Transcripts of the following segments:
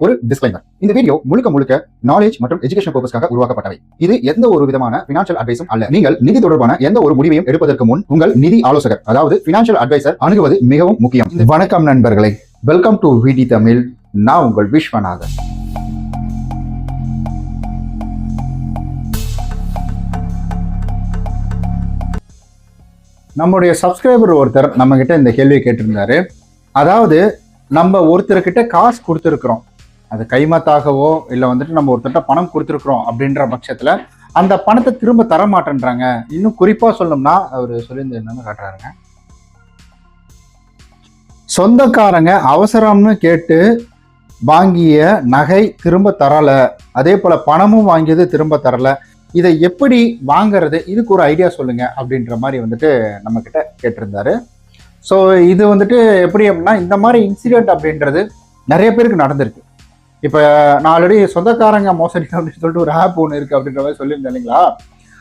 ஒரு டிஸ்க்ளைமர். இந்த வீடியோ முழுக்க நாலேஜ் மற்றும் எஜுகேஷன் பர்பஸ்க்காக உருவாக்கப்பட்டவை. இது எந்த ஒரு விதமான ஃபினான்ஷியல் அட்வைஸும் அல்ல. நீங்கள் நிதி தொடர்பான எந்த ஒரு முடிவையும் எடுப்பதற்கு முன் உங்கள் நிதி ஆலோசகர், அதாவது ஃபினான்ஷியல் அட்வைசர் அணுகுவது மிகவும் முக்கியம். வணக்கம் நண்பர்களே, வெல்கம் டு விடி தமிழ். நான் உங்கள் விஸ்வநாதன். நம்முடைய சப்ஸ்கிரைபர் ஒருத்தர் நம்ம கிட்ட இந்த கேள்வியை கேட்டிருந்தாரு. அதாவது நம்ம ஒருத்தர்கிட்ட காசு கொடுத்துருக்குறோம், அது கைமாத்தாகவோ இல்லை வந்துட்டு நம்ம ஒருத்தர்கிட்ட பணம் கொடுத்துருக்குறோம் அப்படின்ற பட்சத்தில் அந்த பணத்தை திரும்ப தர மாட்டேன்றாங்க. இன்னும் குறிப்பாக சொல்லணும்னா அவர் சொல்லியிருந்து என்னன்னு காட்டுறாருங்க. சொந்தக்காரங்க அவசரம்னு கேட்டு வாங்கிய நகை திரும்ப தரலை, அதே போல் பணமும் வாங்கியது திரும்ப தரலை. இதை எப்படி வாங்கிறது, இதுக்கு ஒரு ஐடியா சொல்லுங்க அப்படின்ற மாதிரி வந்துட்டு நம்ம கிட்ட கேட்டிருந்தாரு. ஸோ இது வந்துட்டு எப்படி அப்படின்னா, இந்த மாதிரி இன்சிடென்ட் அப்படின்றது நிறைய பேருக்கு நடந்திருக்கு. இப்போ நான் ஆல்ரெடி சொந்தக்காரங்க மோசடி அப்படின்னு சொல்லிட்டு ஒரு ஆப் ஒன்று இருக்குது அப்படின்ற மாதிரி சொல்லியிருந்தேன் இல்லைங்களா.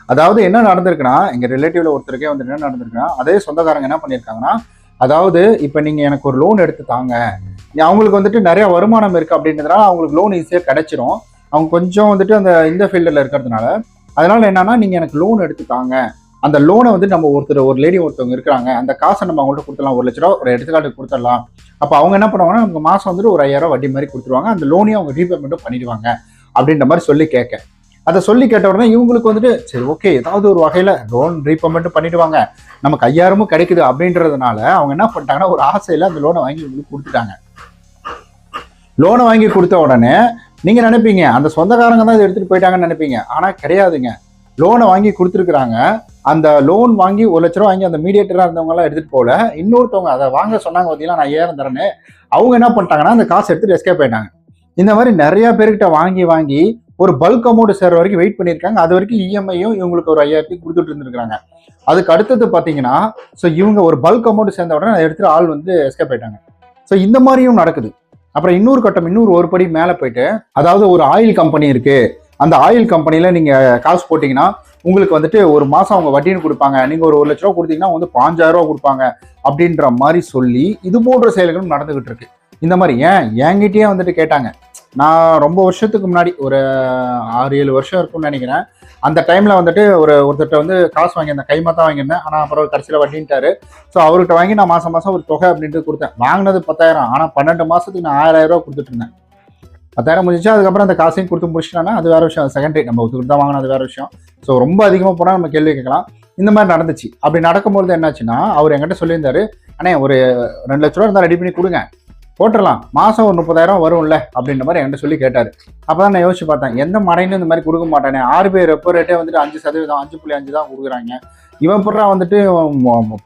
அதாவது என்ன நடந்திருக்குன்னா, எங்கள் ரிலேட்டிவ்ல ஒருத்தருக்கே வந்து என்ன நடந்திருக்குன்னா, அதே சொந்தக்காரங்க என்ன பண்ணியிருக்காங்கன்னா, அதாவது இப்போ நீங்கள் எனக்கு ஒரு லோன் எடுத்து தாங்க, அவங்களுக்கு வந்துட்டு நிறைய வருமானம் இருக்குது அப்படின்றதுனால அவங்களுக்கு லோன் ஈஸியாக கிடைச்சிரும். அவங்க கொஞ்சம் வந்துட்டு இந்த ஃபீல்டில் இருக்கிறதுனால அதனால என்னன்னா, நீங்கள் எனக்கு லோன் எடுத்து தாங்க, அந்த லோனை வந்து நம்ம ஒரு லேடி ஒருத்தவங்க இருக்கிறாங்க, அந்த காசை நம்ம அவங்கள்ட்ட கொடுத்துடலாம், 1 லட்ச ரூபா ஒரு எடுத்துக்காட்டுக்கு கொடுத்துடலாம். அப்போ அவங்க என்ன பண்ணுவாங்கன்னா, நமக்கு மாதம் வந்துட்டு ஒரு 5000 ரூபா வட்டி மாதிரி கொடுத்துருவாங்க, அந்த லோனையும் அவங்க ரீபேமெண்ட்டும் பண்ணிடுவாங்க அப்படின்ற மாதிரி சொல்லி அதை சொல்லி கேட்ட உடனே இவங்களுக்கு வந்துட்டு சரி ஓகே, ஏதாவது ஒரு வகையில் லோன் ரீபேமெண்ட்டும் பண்ணிடுவாங்க, நமக்கு 5000 கிடைக்குது அப்படின்றதுனால அவங்க என்ன பண்ணிட்டாங்கன்னா, ஒரு ஆசையில் அந்த லோனை வாங்கி உங்களுக்கு கொடுத்துட்டாங்க. லோனை வாங்கி கொடுத்த உடனே நீங்கள் நினைப்பீங்க அந்த சொந்தக்காரங்க தான் இதை எடுத்துகிட்டு போயிட்டாங்கன்னு நினைப்பீங்க. ஆனால் கிடையாதுங்க. லோனை வாங்கி கொடுத்துருக்குறாங்க. அந்த லோன் வாங்கி 1 லட்ச ரூபா வாங்கி அந்த மீடியேட்டராக இருந்தவங்கலாம் எடுத்துகிட்டு போகல, இன்னொருத்தவங்க அதை வாங்க சொன்னாங்க பார்த்தீங்கன்னா, நான் 5000 தரேன்னு, அவங்க என்ன பண்ணிட்டாங்கன்னா அந்த காசை எடுத்துகிட்டு எஸ்கேப் ஆயிட்டாங்க. இந்த மாதிரி நிறைய பேர்கிட்ட வாங்கி ஒரு பல்க் அமௌண்ட் சேர்ற வரைக்கும் வெயிட் பண்ணியிருக்காங்க. அது வரைக்கும் இஎம்ஐயும் இவங்களுக்கு ஒரு 5000 கொடுத்துட்டு இருந்திருக்காங்க. அதுக்கு அடுத்தது பார்த்தீங்கன்னா, ஸோ இவங்க ஒரு பல்க் அமௌண்ட் சேர்ந்த உடனே அதை எடுத்துகிட்டு ஆள் வந்து எஸ்கேப் ஆயிட்டாங்க. ஸோ இந்த மாதிரியும் நடக்குது. அப்புறம் இன்னொரு ஒரு படி மேலே போயிட்டு, அதாவது ஒரு ஆயில் கம்பெனி இருக்கு, அந்த ஆயில் கம்பெனியில் நீங்கள் காசு போட்டிங்கன்னா உங்களுக்கு வந்துட்டு ஒரு மாதம் அவங்க வட்டின்னு கொடுப்பாங்க, நீங்கள் ஒரு 1 லட்ச ரூபா கொடுத்தீங்கன்னா வந்து 5000 ரூபா கொடுப்பாங்க அப்படின்ற மாதிரி சொல்லி இது போன்ற செயல்களும் நடந்துகிட்டு இருக்கு. இந்த மாதிரி என்கிட்டயே வந்துட்டு கேட்டாங்க. நான் ரொம்ப வருஷத்துக்கு முன்னாடி ஒரு 6-7 வருஷம் இருக்கும்னு நினைக்கிறேன். அந்த டைமில் வந்துட்டு ஒருத்தர்கிட்ட வந்து காசு வாங்கியிருந்தேன், கைமாத்தான் வாங்கியிருந்தேன். ஆனால் அப்புறம் கடைசியில் வட்டின்ட்டாரு. ஸோ அவர்கிட்ட வாங்கி நான் மாதம் ஒரு தொகை அப்படின்ட்டு கொடுத்தேன். வாங்கினது 10,000, ஆனால் 12 மாதத்துக்கு நான் 1000 ரூபா கொடுத்துட்டு இருந்தேன். 10,000 முடிஞ்சிச்சு. அதுக்கப்புறம் அந்த காசையும் கொடுத்து முடிச்சிட்டானா அது வேறு விஷயம், செகண்டரி, நம்ம ஒத்துக்கிட்டு தான் வாங்கினா அது வேறு விஷயம். ஸோ ரொம்ப அதிகமாக போனால் நம்ம கேள்வி கேட்கலாம். இந்த மாதிரி நடந்துச்சு. அப்படி நடக்கும்போது என்னாச்சுன்னா, அவர் என்கிட்ட சொல்லியிருந்தாரு, அண்ணே ஒரு 2 லட்ச ரூபா இருந்தால் ரெடி பண்ணி கொடுங்க, போட்டுடலாம், மாதம் ஒரு 30,000 வரும்ல அப்படின்ற மாதிரி என்கிட்ட சொல்லி கேட்டார். அப்போ தான் நான் யோசிச்சு பார்த்தேன், எந்த மடையிலும் இந்த மாதிரி கொடுக்க மாட்டானே. RBI ரெப்போ ரேட்டே வந்துட்டு 5%, 5.5 தான் கொடுக்குறாங்க. இவன் எப்படா வந்துட்டு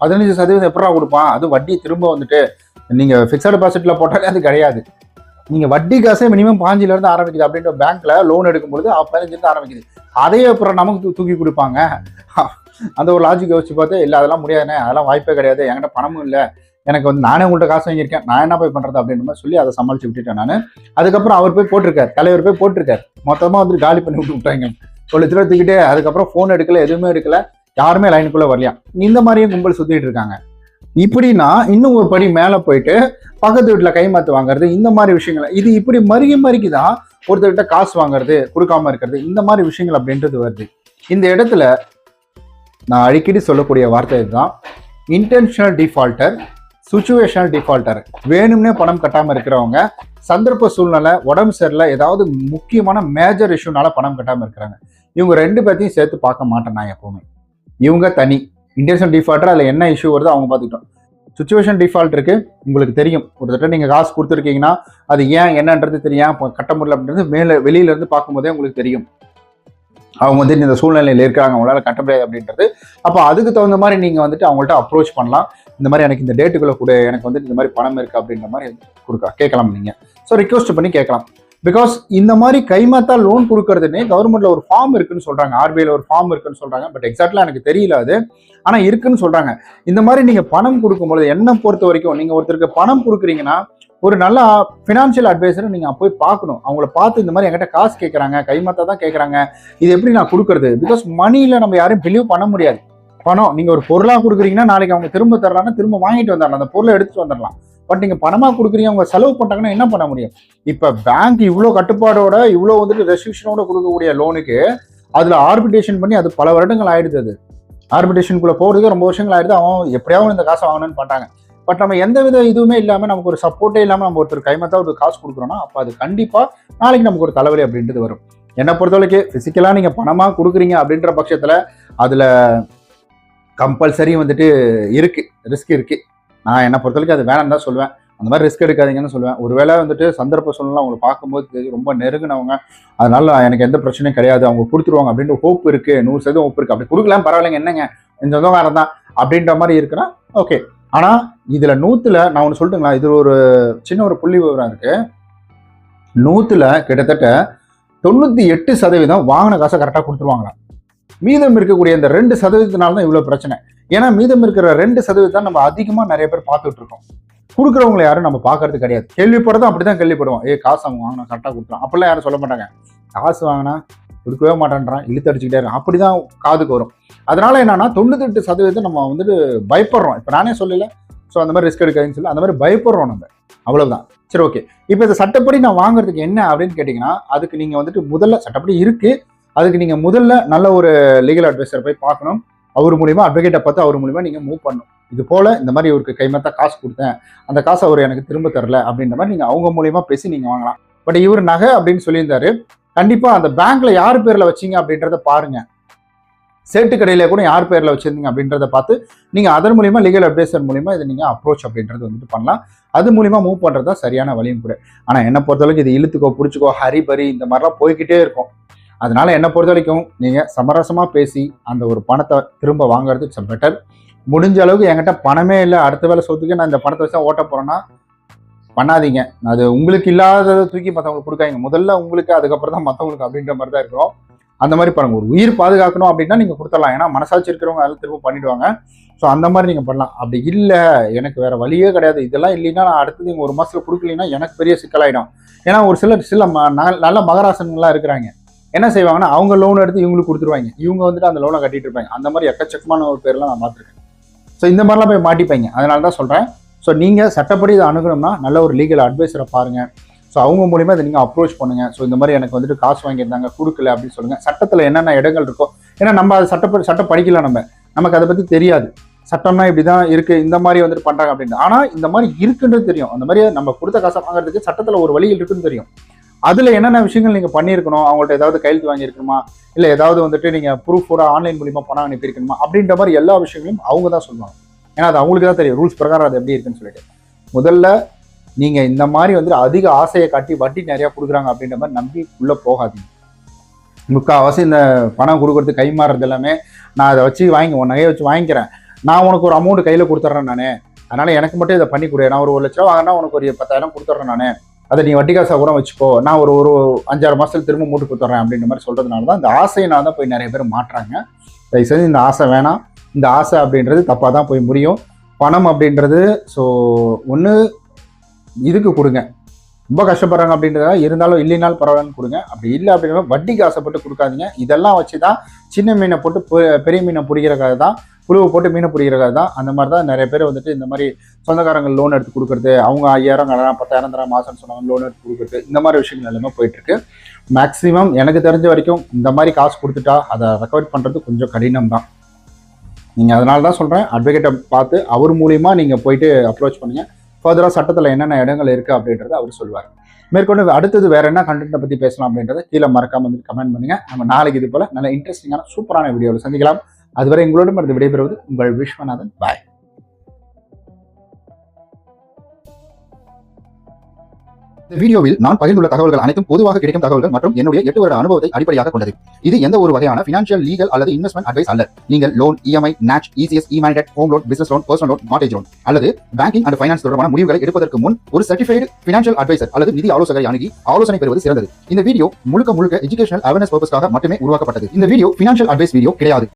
15% எப்படா கொடுப்பான், அது வட்டி திரும்ப வந்துட்டு நீங்கள் ஃபிக்ஸட் டெபாசிட்டில் போட்டாலே அது கிடையாது. நீங்கள் வட்டி காசே மினிமம் 5% ஆரம்பிக்குது அப்படின்ற பேங்க்ல லோன் எடுக்கும்போது 15% ஆரம்பிக்குது. அதையே அப்புறம் நமக்கு தூக்கி கொடுப்பாங்க. அந்த ஒரு லாஜிக் யோசிச்சு பார்த்து, இல்லை அதெல்லாம் முடியாதுண்ணே, அதெல்லாம் வாய்ப்பே கிடையாது, என்கிட்ட பணமும் இல்லை, எனக்கு வந்து நானே உங்கள்கிட்ட காசு வாங்கியிருக்கேன், நான் என்ன போய் பண்ணுறது அப்படின்ற மாதிரி சொல்லி அதை சமாளிச்சு விட்டுட்டேன் நான். அதுக்கப்புறம் அவர் போய் போட்டிருக்காரு, தலைவர் போய் போட்டிருக்காரு, மொத்தமாக வந்து காலி பண்ணி விட்டாங்க. 1 லட்ச ரூபா தூக்கிட்டு அதுக்கப்புறம் ஃபோன் எடுக்கல, எதுவுமே எடுக்கல, யாருமே லைனுக்குள்ளே வரலையா. இந்த மாதிரியும் கும்பல் சுற்றிட்டு இருக்காங்க. இப்படின்னா இன்னும் ஒரு படி மேலே போயிட்டு பக்கத்து வீட்டில் கைமாத்து வாங்குறது, இந்த மாதிரி விஷயங்கள், இது இப்படி மறுக்கி தான் ஒருத்தர்கிட்ட காசு வாங்குறது, கொடுக்காம இருக்கிறது, இந்த மாதிரி விஷயங்கள் அப்படின்றது வருது. இந்த இடத்துல நான் அடிக்கடி சொல்லக்கூடிய வார்த்தை இதுதான், இன்டென்ஷனல் டிஃபால்ட்டர், சிச்சுவேஷனல் டிஃபால்ட்டர். வேணும்னே பணம் கட்டாமல் இருக்கிறவங்க, சந்தர்ப்ப சூழ்நிலை, உடம்பு சரியில்லை, ஏதாவது முக்கியமான மேஜர் இஷ்யூனால பணம் கட்டாமல் இருக்கிறாங்க. இவங்க 2 பேர்த்தையும் சேர்த்து பார்க்க மாட்டேன் நான் எப்பவுமே. இவங்க தனி. இன்டென்ஷனல் டிஃபால்ட்டர், அதில் என்ன இஷ்யூ வருதோ அவங்க பார்த்துக்கிட்டோம். சிச்சுவேஷன் டிஃபால்ட் இருக்கு, உங்களுக்கு தெரியும், ஒருத்தட்ட நீங்கள் காசு கொடுத்துருக்கீங்கன்னா அது ஏன் என்னன்றது தெரியும், கட்ட முடியல அப்படின்றது வெளியிலேருந்து பார்க்கும்போதே உங்களுக்கு தெரியும். அவங்க வந்துட்டு இந்த சூழ்நிலையில் இருக்காங்க, அவங்களால கட்ட முடியாது அப்படின்றது. அப்போ அதுக்கு தகுந்த மாதிரி நீங்கள் வந்துட்டு அவங்கள்ட்ட அப்ரோச் பண்ணலாம். இந்த மாதிரி எனக்கு இந்த டேட்டுக்குள்ளே கூட எனக்கு வந்துட்டு இந்த மாதிரி பணம் இருக்குது அப்படின்ற மாதிரி கேட்கலாம் நீங்கள். ஸோ ரிக்வெஸ்ட் பண்ணி கேட்கலாம். பிகாஸ் இந்த மாதிரி கைமாத்தா லோன் கொடுக்கறதுன்னு கவர்மெண்ட்ல ஒரு ஃபார்ம் இருக்குன்னு சொல்றாங்க, RBIல ஒரு ஃபார்ம் இருக்குன்னு சொல்றாங்க. பட் எக்ஸாக்ட்லா எனக்கு தெரியல அது, ஆனா இருக்குன்னு சொல்றாங்க. இந்த மாதிரி நீங்க பணம் கொடுக்கும்போது என்ன பொறுத்த வரைக்கும், நீங்க ஒருத்தருக்கு பணம் கொடுக்குறீங்கன்னா ஒரு நல்ல ஃபினான்ஷியல் அட்வைசரை நீங்க போய் பார்க்கணும். அவங்கள பார்த்து இந்த மாதிரி என்கிட்ட காசு கேட்கறாங்க, கைமாத்தா தான் கேட்கறாங்க, இது எப்படி நான் கொடுக்கறது? பிகாஸ் மணியில நம்ம யாரையும் பிலீவ் பண்ண முடியாது. பணம் நீங்க ஒரு பொருளா கொடுக்குறீங்கன்னா நாளைக்கு அவங்க திரும்ப தர்றாங்கன்னா திரும்ப வாங்கிட்டு வந்துடலாம், அந்த பொருளை எடுத்துட்டு வந்துடலாம். பட் நீங்க பணமா கொடுக்குறீங்க, அவங்க செலவு பண்றாங்கன்னா என்ன பண்ண முடியும்? இப்ப பேங்க் இவ்வளோ கட்டுப்பாடோட இவ்வளோ வந்துட்டு ரெஸ்ட்ரிக்ஷனோட கொடுக்கக்கூடிய லோனுக்கு அதுல ஆர்பிட்ரேஷன் பண்ணி அது பல வருடங்கள் ஆயிடுது. அது ஆர்பிட்ரேஷனுக்குள்ள போறதுக்கு ரொம்ப வருஷங்கள் ஆயிடுது. அவன் எப்படியாவது இந்த காசை வாங்கணும்னு பண்றாங்க. பட் நம்ம எந்த வித இதுவுமே இல்லாம நமக்கு ஒரு சப்போர்ட்டே இல்லாம நம்ம ஒருத்தர் கைமத்தா ஒரு காசு கொடுக்குறோம்னா அப்ப அது கண்டிப்பா நாளைக்கு நமக்கு ஒரு தலைவலி அப்படின்றது வரும். என்னை பொறுத்தவரைக்கும் பிசிக்கலா நீங்க பணமா கொடுக்குறீங்க அப்படின்ற பட்சத்துல அதுல கம்பல்சரி வந்துட்டு இருக்கு, ரிஸ்க் இருக்கு. நான் என்னை பொறுத்தவரைக்கும் அது வேணாம்னு தான் சொல்லுவேன். அந்த மாதிரி ரிஸ்க் எடுக்காதீங்கன்னு சொல்லுவேன். ஒருவேளை வந்துட்டு சந்தர்ப்ப சூழ்நிலை அவங்களை பார்க்கும்போது ரொம்ப நெருங்கினவங்க, அதனால எனக்கு எந்த பிரச்சனையும் கிடையாது, அவங்க கொடுத்துருவாங்க அப்படின்ற ஹோப் இருக்கு, 100% ஹோப் இருக்கு. அப்படி கொடுக்கலாம் பரவாயில்லைங்க, என்னங்க இந்த சொந்தக்காரன் தான் அப்படின்ற மாதிரி இருக்குன்னா ஓகே. ஆனா இதுல 100ல நான் ஒன்று சொல்லட்டுங்களா, இது ஒரு சின்ன ஒரு புள்ளி விவரம் இருக்கு. 100ல கிட்டத்தட்ட 98% வாங்கின காசை கரெக்டாக கொடுத்துருவாங்களாம். மீதம் இருக்கக்கூடிய இந்த 2% தான் இவ்வளவு பிரச்சனை. ஏன்னா மீதம் இருக்கிற 2% தான் நம்ம அதிகமா நிறைய பேர் பார்த்துட்டு இருக்கோம். கொடுக்குறவங்களை யாரும் நம்ம பார்க்கறது கிடையாது. கேள்விப்படுறதும் அப்படிதான் கேள்விப்படுவோம். காசு அவங்க வாங்கினா கரெக்டாக கொடுத்துரும், அப்படிலாம் யாரும் சொல்ல மாட்டாங்க. காசு வாங்கினா கொடுக்கவே மாட்டேன்றான், இழுத்து அடிச்சுக்கிட்டே இருக்கான், அப்படிதான் காதுக்கு வரும். அதனால என்னன்னா 98% நம்ம வந்துட்டு பயப்படுறோம். இப்போ நானே சொல்லல, ஸோ அந்த மாதிரி ரிஸ்க் எடுக்காதுன்னு சொல்லி அந்த மாதிரி பயப்படுறோம் நம்ம, அவ்வளவுதான். சரி, ஓகே. இப்போ இந்த சட்டப்படி நான் வாங்குறதுக்கு என்ன அப்படின்னு கேட்டிங்கன்னா, அதுக்கு நீங்கள் வந்துட்டு முதல்ல சட்டப்படி இருக்கு, அதுக்கு நீங்கள் முதல்ல நல்ல ஒரு லீகல் அட்வைசர் போய் பார்க்கணும். அவர் மூலியமா அட்வொகேட்டை பார்த்து அவர் மூலியமா நீங்கள் மூவ் பண்ணணும். இது போல இந்த மாதிரி இவருக்கு கைமத்தா காசு கொடுத்தேன், அந்த காசை அவர் எனக்கு திரும்ப தரல அப்படின்ற மாதிரி நீங்கள் அவங்க மூலியமா பேசி நீங்கள் வாங்கலாம். பட் இவர் நகை அப்படின்னு சொல்லியிருந்தாரு. கண்டிப்பா அந்த பேங்க்ல யார் பேர்ல வச்சீங்க அப்படின்றத பாருங்க. சேட்டு கடையில கூட யார் பேர்ல வச்சிருந்தீங்க அப்படின்றத பார்த்து நீங்க அதன் மூலியமா லீகல் அட்வைசர் மூலியமா இதை நீங்க அப்ரோச் அப்படின்றது வந்துட்டு பண்ணலாம். அது மூலியமா மூவ் பண்றதா சரியான வழியும் கூட. ஆனா என்ன பொறுத்தவரைக்கும் இது இழுத்துக்கோ பிடிச்சிக்கோ ஹரிபரி இந்த மாதிரிலாம் போய்கிட்டே இருக்கும். அதனால என்ன பொறுத்த வரைக்கும் நீங்க சமரசமா பேசி அந்த ஒரு பணத்தை திரும்ப வாங்குறது இட்ஸ் பெட்டர். முடிஞ்ச அளவுக்கு என்கிட்ட பணமே இல்லை, அடுத்த வேலை சொத்துக்கு நான் இந்த பணத்தை வச்சு ஓட்ட போறேன்னா பண்ணாதீங்க. அது உங்களுக்கு இல்லாததை தூக்கி மற்றவங்களுக்கு கொடுக்காங்க. முதல்ல உங்களுக்கு, அதுக்கப்புறம் தான் மற்றவங்களுக்கு அப்படின்ற மாதிரி தான் இருக்கிறோம். அந்த மாதிரி பாருங்க, ஒரு உயிர் பாதுகாக்கணும் அப்படின்னா நீங்க கொடுத்துடலாம். ஏன்னா மனசாட்சி இருக்கிறவங்க அதெல்லாம் திரும்ப பண்ணிடுவாங்க. ஸோ அந்த மாதிரி நீங்க பண்ணலாம். அப்படி இல்லை, எனக்கு வேற வழியே கிடையாது, இதெல்லாம் இல்லைன்னா நான் அடுத்தது நீங்க ஒரு மாசத்துல கொடுக்கலன்னா எனக்கு பெரிய சிக்கலாயிடும். ஏன்னா ஒரு சில நல்ல மகராசன்கள்லாம் இருக்கிறாங்க. என்ன செய்வாங்கன்னா அவங்க லோன் எடுத்து இவங்களுக்கு கொடுத்துருவாங்க, இவங்க வந்துட்டு அந்த லோனை கட்டிட்டு இருப்பாங்க. அந்த மாதிரி எக்கச்சக்கமான ஒரு பேர்லாம் நான் பார்த்துருக்கேன். ஸோ இந்த மாதிரிலாம் போய் மாட்டிப்பாங்க. அதனால தான் சொல்றேன். ஸோ நீங்கள் சட்டப்படி இதை அணுகணும்னா நல்ல ஒரு லீகல் அட்வைஸரை பாருங்க. ஸோ அவங்க மூலியமா இதை நீங்கள் அப்ரோச் பண்ணுங்க. ஸோ இந்த மாதிரி எனக்கு வந்துட்டு காசு வாங்கியிருந்தாங்க கொடுக்கல அப்படின்னு சொல்லுங்க. சட்டத்தில் என்னென்ன இடங்கள் இருக்கோ, ஏன்னா நம்ம அது சட்டம் படிக்கல, நமக்கு அதை பற்றி தெரியாது. சட்டம்னா இப்படிதான் இருக்கு, இந்த மாதிரி வந்துட்டு பண்றாங்க அப்படின்னு. ஆனா இந்த மாதிரி இருக்குன்றது தெரியும். அந்த மாதிரி நம்ம கொடுத்த காசை வாங்குறதுக்கு சட்டத்துல ஒரு வழிகள் இருக்குன்னு தெரியும். அதுல என்னென்ன விஷயங்கள் நீங்க பண்ணியிருக்கணும், அவங்கள்ட்ட ஏதாவது கையெழுத்து வாங்கியிருக்கணுமா, இல்ல ஏதாவது வந்துட்டு நீங்க ப்ரூஃபோட ஆன்லைன் மூலியமா பணம் அனுப்பியிருக்கணுமா அப்படின்ற மாதிரி எல்லா விஷயங்களையும் அவங்க தான் சொல்லுவாங்க. ஏன்னா அது அவங்களுக்கு தான் தெரியும் ரூல்ஸ் பிரகாரம் அது எப்படி இருக்குன்னு சொல்லிட்டு. முதல்ல நீங்க இந்த மாதிரி வந்துட்டு அதிக ஆசையை காட்டி வட்டி நிறைய கொடுக்குறாங்க அப்படின்ற மாதிரி நம்பி உள்ள போகாதீங்க. முக்கால்வாசி இந்த பணம் கொடுக்கறது கை மாறுறது எல்லாமே நான் அதை வச்சு உன் நகையை வச்சு வாங்கிக்கிறேன், நான் உனக்கு ஒரு அமௌண்ட் கையில கொடுத்துட்றேன் நானே, அதனால எனக்கு மட்டும் இதை பண்ணி கொடு, நான் ஒரு 1 லட்ச ரூபா வாங்கினா உனக்கு ஒரு 10,000 கொடுத்துட்றேன் நானே, அதை நீ வட்டி காசா கூட வச்சுக்கோ, நான் ஒரு 5-6 மாசத்துல திரும்ப மூட்டு கொடுத்துட்றேன் அப்படின்ற மாதிரி சொல்றதுனால தான் இந்த ஆசையினால தான் போய் நிறைய பேர் மாட்டுறாங்க. தயவுசெய்து இந்த ஆசை வேணாம். இந்த ஆசை அப்படின்றது தப்பாக தான் போய் முடியும். பணம் அப்படின்றது ஸோ ஒன்று இதுக்கு கொடுங்க, ரொம்ப கஷ்டப்படுறாங்க அப்படின்றத இருந்தாலும் இல்லைனாலும் பரவாயில்லன்னு கொடுங்க. அப்படி இல்லை அப்படின்னா வட்டிக்கு ஆசைப்பட்டு கொடுக்காதீங்க. இதெல்லாம் வச்சு தான் சின்ன மீனை போட்டு பெரிய மீனை பிடிக்கிறக்காக தான், புழுவை போட்டு மீனை பிடிக்கிறக்காக தான். அந்த மாதிரி தான் நிறைய பேர் வந்துட்டு இந்த மாதிரி சொந்தக்காரங்க லோன் எடுத்து கொடுக்குறது, அவங்க 5,000 கடனா 10,000 தர மாதம்னு சொன்னாங்க லோன் எடுத்து கொடுக்குறது, இந்த மாதிரி விஷயங்கள் எல்லாமே போயிட்டுருக்கு. மேக்ஸிமம் எனக்கு தெரிஞ்ச வரைக்கும் இந்த மாதிரி காசு கொடுத்துட்டா அதை ரெக்கவர் பண்ணுறது கொஞ்சம் கடினம் தான். நீங்கள் அதனால தான் சொல்கிறேன், அட்வொகேட்டை பார்த்து அவர் மூலிமா நீங்கள் போயிட்டு அப்ரோச் பண்ணுங்கள். ஃபர்தராக சட்டத்தில் என்னென்ன இடங்கள் இருக்குது அப்படின்றத அவர் சொல்லுவார். மேற்கொண்டு அடுத்தது வேறு என்ன கண்டென்ட்டை பற்றி பேசலாம் அப்படின்றத கீழே மறக்காம வந்து கமெண்ட் பண்ணுங்கள். நம்ம நாளைக்கு இது போல் நல்ல இன்ட்ரெஸ்டிங்கான சூப்பரான வீடியோவில் சந்திக்கலாம். அதுவரை உங்களோடும் இருந்து விடைபெறுவது உங்கள் விஸ்வநாதன். பாய். இந்த வீடியோவில் நான் பகிர்ந்துள்ள தகவல்கள் அனைத்தும் பொதுவாக கிடைக்கும் தகவல்கள் மற்றும் என்னுடைய 8 வருட அனுபவத்தை அடிப்படையாக கொண்டது. இது எந்த ஒரு வகையான பினான்சியல், லீகல் அல்லது இன்வெஸ்ட்மெண்ட் அட்வைஸ் அல்ல. நீங்கள் loan, EMI, NACH, ECS, E-Mandat, home loan, business loan, personal loan, mortgage loan அல்லது பேங்கிங் அண்ட் ஃபைனான்ஸ் தொடர்பான முடிவுகளை எடுப்பதற்கு முன் ஒரு சர்டிஃபைடு பினான்சியல் அட்வைசர் அல்லது நிதி ஆலோசகரை அணுகி ஆலோசனை பெறுவது சிறந்தது. இந்த வீடியோ முழுக்க எஜுகேஷனல் அவேர்னஸ் பர்பஸ்க்காக மட்டுமே உருவாக்கப்பட்டது. இந்த வீடியோ பினான்சியல் அட்வைஸ் வீடியோ கிடையாது.